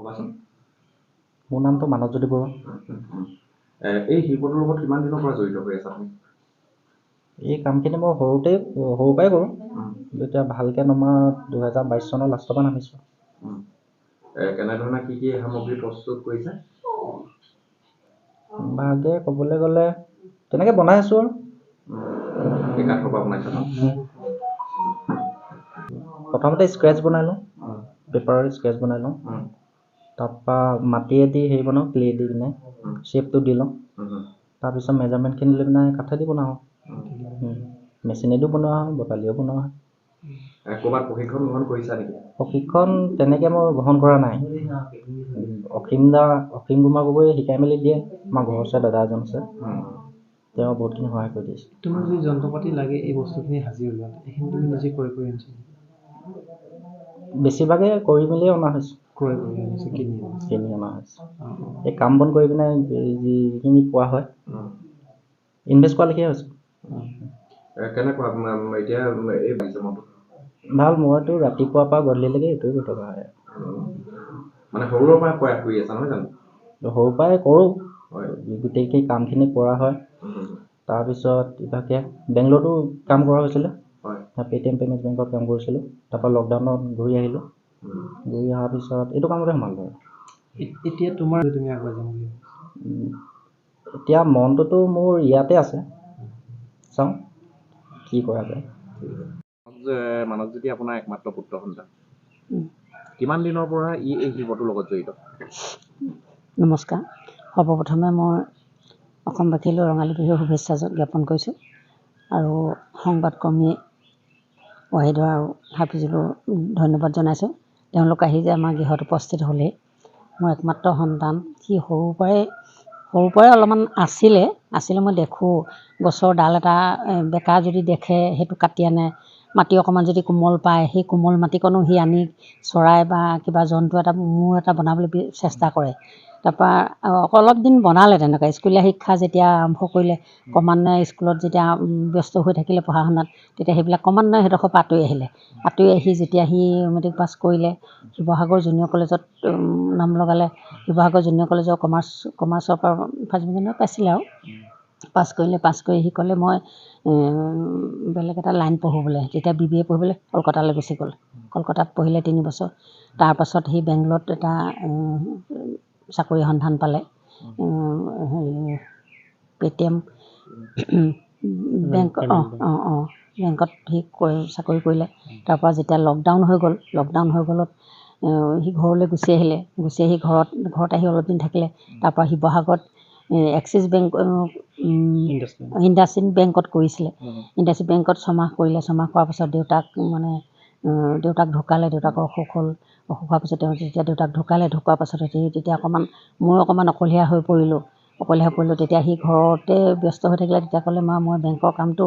ক'বাচোন। মোৰ নামটো মানৱজ্যোতি বৰুৱা। এই শিল্পটোৰ লগত কিমান দিনৰ পৰা জড়িত হৈ আছে আপুনি? এই কামখিনি মই সৰুৰ পৰাই কৰোঁ। এতিয়া ভালকৈ নমা 2022 চনৰ লাষ্টৰ পৰা নামিছোঁ। কেনেধৰণে কি সামগ্ৰী প্ৰস্তুত কৰিছে? ভালকৈ ক'বলৈ গ'লে তেনেকৈ বনাই আছোঁ আৰু। এই কাঠৰ পৰা বনাইছে ন? প্ৰথমতে স্ক্ৰেচ বনাই লওঁ, পেপাৰৰ স্ক্ৰেচ বনাই লওঁ। তাৰপৰা মাটিয়েদি হেৰি বনাওঁ, ক্লে দি কিনে শ্বেপটো দি লওঁ। তাৰপিছত মেজাৰমেণ্টখিনি লৈ পিনে কাঠেদি বনাওঁ। মেচিনেদিও বনোৱা হয়, বটালিও বনোৱা হয়। ক'ৰবাত প্ৰশিক্ষণ গ্ৰহণ কৰিছা নেকি? প্ৰশিক্ষণ তেনেকৈ মই গ্ৰহণ কৰা নাই। অসীম কুমাৰ গগৈয়ে শিকাই মেলি দিয়ে। আমাৰ ঘৰৰ ওচৰৰ দাদা এজন আছে, তেওঁ বহুতখিনি সহায় কৰি দিছে। তোমাক যি যন্ত্ৰ পাতি লাগে এই বস্তুখিনি সাজি উলিওৱাত, এইখিনি তুমি নিজে কৰি আনিছা? বেছিভাগে কৰি মেলিয়ে অনা হৈছে। কিনি অনা হৈছে। এই কাম বন কৰি পিনে যিখিনি পোৱা হয়, ইনভেষ্ট কৰালৈকে হৈছে। কেনেকুৱা এতিয়া এই মনটো? ভাল, মইতো ৰাতিপুৱাৰ পৰা গধূলিলৈকে এইটোৱে কৰি থকা হয়। মানে সৰুৰে পৰা প্ৰয়াস কৰি আছা নহয় জানো? সৰুৰ পৰাই কৰোঁ, গোটেইখিনি কামখিনি কৰা হয়। তাৰপিছত ইভাগে বেংগলোৰতো কাম কৰা হৈছিলে। পেটিএম পেমেণ্ট বেংকত কাম কৰিছিলোঁ। তাৰপৰা লকডাউনত ঘূৰি আহিলোঁ। ঘূৰি অহাৰ পিছত এইটো কামতে সোমালোঁ। এতিয়া তোমাৰ তুমি আগুৱাই যাম বুলি এতিয়া মনটোতো মোৰ ইয়াতে আছে, চাওঁ কি কৰা যায়। মানৱজ্যোতি আপোনাৰ একমাত্ৰ পুত্ৰ সন্তান। কিমান দিনৰ পৰা এই শিল্পটোৰ লগত জড়িত? নমস্কাৰ। সৰ্বপ্ৰথমে মই অসমবাসীলৈ ৰঙালী বিহুৰ শুভেচ্ছা জ্ঞাপন কৰিছোঁ। আৰু সংবাদকৰ্মী ৱাহিদৰ আৰু হাফিজুলো ধন্যবাদ জনাইছোঁ। তেওঁলোক আহি যে আমাৰ গৃহত উপস্থিত হ'লেই। মোৰ একমাত্ৰ সন্তান, সি সৰুৰ পৰাই অলপমান আছিলে মই দেখোঁ গছৰ ডাল এটা বেকা যদি দেখে সেইটো কাটি আনে, মাটি অকণমান যদি কোমল পায় সেই কোমল মাটিকণো সি আনি চৰাই বা কিবা জন্তু এটা মূৰ এটা বনাবলৈ চেষ্টা কৰে। তাৰপৰা অলপ দিন বনালে তেনেকুৱা। স্কুলীয়া শিক্ষা যেতিয়া আৰম্ভ কৰিলে, ক্ৰমান্বয়ে স্কুলত যেতিয়া ব্যস্ত হৈ থাকিলে পঢ়া শুনাত, তেতিয়া সেইবিলাক ক্ৰমান্বয়ে সেইডোখৰ পৰা আঁতৰি আহি যেতিয়া সি মেট্ৰিক পাছ কৰিলে, শিৱসাগৰ জুনিয়ৰ কলেজত নাম লগালে। শিৱসাগৰ জুনিয়ৰ কলেজৰ কমাৰ্চৰ পৰা ফাৰ্ষ্ট ডিভিজনত পাইছিলে আৰু পাছ কৰি সি ক'লে মই বেলেগ এটা লাইন পঢ়োঁ বোলে। তেতিয়া BBA পঢ়িবলৈ কলকাতালৈ গুচি গ'ল। কলকাতাত পঢ়িলে 3 বছৰ। তাৰপাছত সি বেংগলত এটা চাকৰি সন্ধান পালে। পেটিএম বেংকত সি চাকৰি কৰিলে। তাৰপৰা যেতিয়া লকডাউন হৈ গ'লত সি ঘৰলৈ গুচি আহিলে। গুচি আহি ঘৰত আহি অলপ দিন থাকিলে। তাৰপৰা শিৱসাগৰত এক্সিছ বেংক ইণ্ডাচিন বেংকত কৰিছিলে। ইণ্ডাচিন বেংকত 6 মাহ কৰিলে। 6 মাহ কৰাৰ পাছত দেউতাক ঢুকালে। দেউতাকৰ অসুখ হ'ল। অসুখ হোৱাৰ পাছত যেতিয়া দেউতাক ঢুকোৱাৰ পাছত তেতিয়া মই অকণমান অকলশৰীয়া হৈ পৰিলোঁ। তেতিয়া সি ঘৰতে ব্যস্ত হৈ থাকিলে। তেতিয়া ক'লে মা মই বেংকৰ কামটো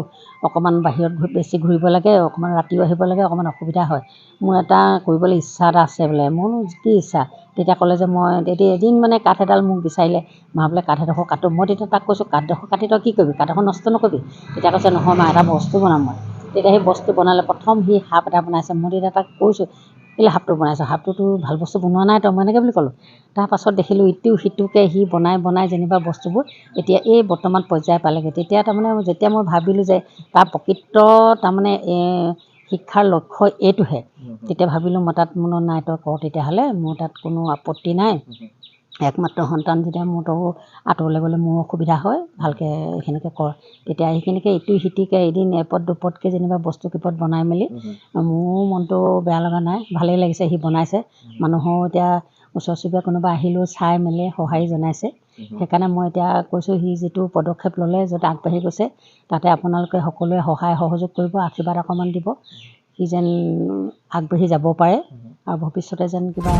অকণমান বাহিৰত বেছি ঘূৰিব লাগে, অকণমান ৰাতিও আহিব লাগে, অকণমান অসুবিধা হয়। মোৰ এটা কৰিবলৈ ইচ্ছা এটা আছে বোলে। মোৰনো কি ইচ্ছা? তেতিয়া ক'লে যে মই এদিন মানে কাঠ এডাল মোক বিচাৰিলে, মা বোলে কাঠ এডোখৰ কাটো। মই তেতিয়া তাক কৈছোঁ কাঠডোখৰ কাটি তই কি কৰিবি? কাঠডোখৰ নষ্ট নকৰিবি। তেতিয়া কৈছে নহয় মা, এটা বস্তু বনাম মই। তেতিয়া সেই বস্তু বনালে। প্ৰথম সি সাপ এটা বনাইছে। মই তেতিয়া তাক কৈছোঁ কেলৈ সাপটো বনাইছ? সাপটোতো ভাল বস্তু বনোৱা নাই তই। মই এনেকৈ বুলি ক'লোঁ। তাৰপাছত দেখিলোঁ ইটো সিটোকৈ সি বনাই যেনিবা বস্তুবোৰ এতিয়া এই বৰ্তমান পৰ্যায় পালেগৈ। তেতিয়া যেতিয়া মই ভাবিলোঁ যে তাৰ প্ৰকৃত শিক্ষাৰ লক্ষ্য এইটোহে, তেতিয়া ভাবিলোঁ মই তাত নাই তই কৰ তেতিয়াহ'লে, মোৰ তাত কোনো আপত্তি নাই। একমাত্ৰ সন্তান যেতিয়া মোৰ তো আঁতৰলৈ গ'লে মোৰ অসুবিধা হয়, ভালকৈ এইখিনিকে কৰ। তেতিয়া সেইখিনিকে ইটো সিটোকৈ এদিন এপদ দুপদকৈ যেনিবা বস্তু কেইপদ বনাই মেলি মোৰ মনটো বেয়া লগা নাই, ভালেই লাগিছে। সি বনাইছে, মানুহৰ এতিয়া ওচৰ চুবুৰীয়া কোনোবা আহিলেও চাই মেলি সঁহাৰি জনাইছে। সেইকাৰণে মই এতিয়া কৈছোঁ সি যিটো পদক্ষেপ ল'লে, য'ত আগবাঢ়ি গৈছে, তাতে আপোনালোকে সকলোৱে সহায় সহযোগ কৰিব, আশীৰ্বাদ অকণমান দিব। সি যেন আগবাঢ়ি যাব পাৰে আৰু ভৱিষ্যতে যেন কিবা